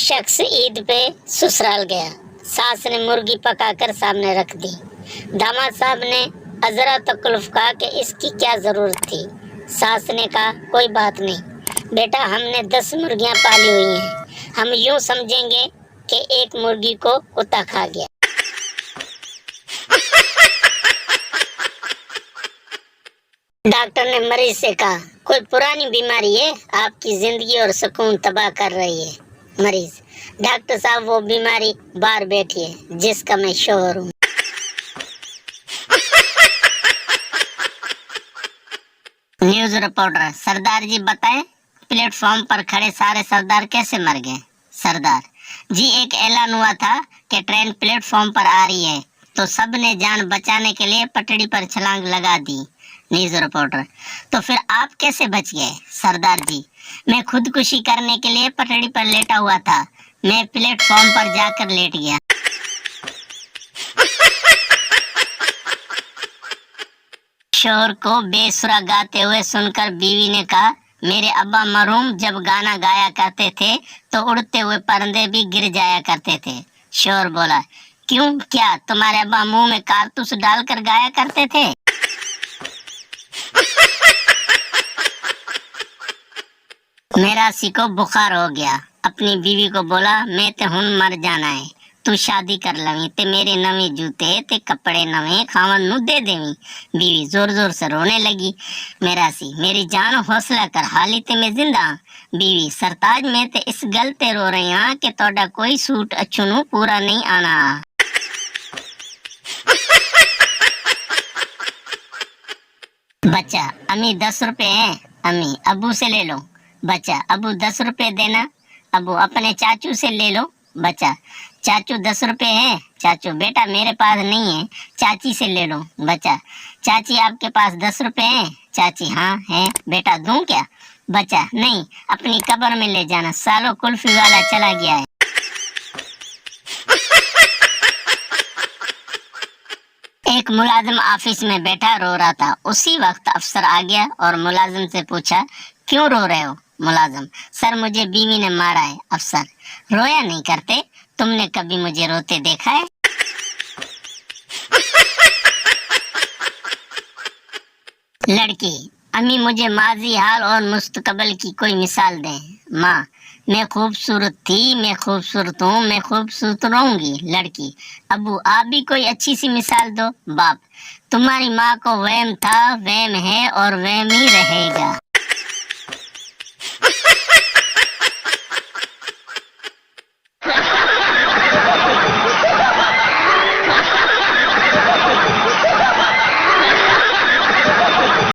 شخص عید پہ سسرال گیا. ساس نے مرغی پکا کر سامنے رکھ دی. داماد صاحب نے ذرا تکلف کہا کہ اس کی کیا ضرورت تھی. ساس نے کہا کوئی بات نہیں بیٹا، ہم نے 10 مرغیاں پالی ہوئی ہیں، ہم یوں سمجھیں گے کہ ایک مرغی کو کتا کھا گیا. ڈاکٹر نے مریض سے کہا کوئی پرانی بیماری ہے آپ کی زندگی اور سکون تباہ کر رہی ہے. مریض: ڈاکٹر صاحب وہ بیماری باہر بیٹھی ہے جس کا میں شوہر ہوں. نیوز رپورٹر: سردار جی بتائیں پلیٹ فارم پر کھڑے سارے سردار کیسے مر گئے؟ سردار: جی ایک اعلان ہوا تھا کہ ٹرین پلیٹ فارم پر آ رہی ہے تو سب نے جان بچانے کے لیے پٹڑی پر چھلانگ لگا دی. نیوز رپورٹر: تو پھر آپ کیسے بچ گئے؟ سردار جی: میں خودکشی کرنے کے لیے پٹڑی پر لیٹا ہوا تھا، میں پلیٹ فارم پر جا کر لیٹ گیا. شوہر کو بے سرا گاتے ہوئے سن کر بیوی نے کہا میرے ابا مرحوم جب گانا گایا کرتے تھے تو اڑتے ہوئے پرندے بھی گر جایا کرتے تھے. شوہر بولا کیوں، کیا تمہارے ابا منہ میں کارتوس ڈال کر گایا کرتے تھے؟ میراثی کو بخار ہو گیا، اپنی بیوی کو بولا میں تے ہن مر جانا ہے، تو شادی کر لویں تے میرے نویں جوتے تے کپڑے نویں خاون نو دے دیویں. بیوی زور زور سے رونے لگی. میراثی: میری جان حوصلہ کر، حالی تے میں زندہ ہاں. بیوی: سرتاج میں تے اس گل تے رو رہی ہاں کہ تہاڈا کوئی سوٹ اچھو نو پورا نہیں آنا. بچہ: امی 10 روپے ہیں، امی ابو سے لے لو. بچہ: ابو 10 روپے دینا. ابو: اپنے چاچو سے لے لو. بچہ: چاچو 10 روپے ہیں. چاچو: بیٹا میرے پاس نہیں ہے، چاچی سے لے لو. بچہ: چاچی آپ کے پاس 10 روپے ہیں؟ چاچی: ہاں ہیں. بیٹا دوں کیا؟ بچہ: نہیں، اپنی قبر میں لے جانا، سالو کلفی والا چلا گیا ہے. ایک ملازم آفس میں بیٹھا رو رہا تھا. اسی وقت افسر آ گیا اور ملازم سے پوچھا کیوں رو رہے ہو؟ ملازم: سر مجھے بیوی نے مارا ہے. افسر: رویا نہیں کرتے؟ تم نے کبھی مجھے روتے دیکھا ہے؟ لڑکی: امی مجھے ماضی، حال اور مستقبل کی کوئی مثال دیں. ماں: میں خوبصورت تھی، میں خوبصورت ہوں، میں خوبصورت رہوں گی. لڑکی: ابو آپ بھی کوئی اچھی سی مثال دو. باپ: تمہاری ماں کو وہم تھا، وہم ہے اور وہم ہی رہے گا.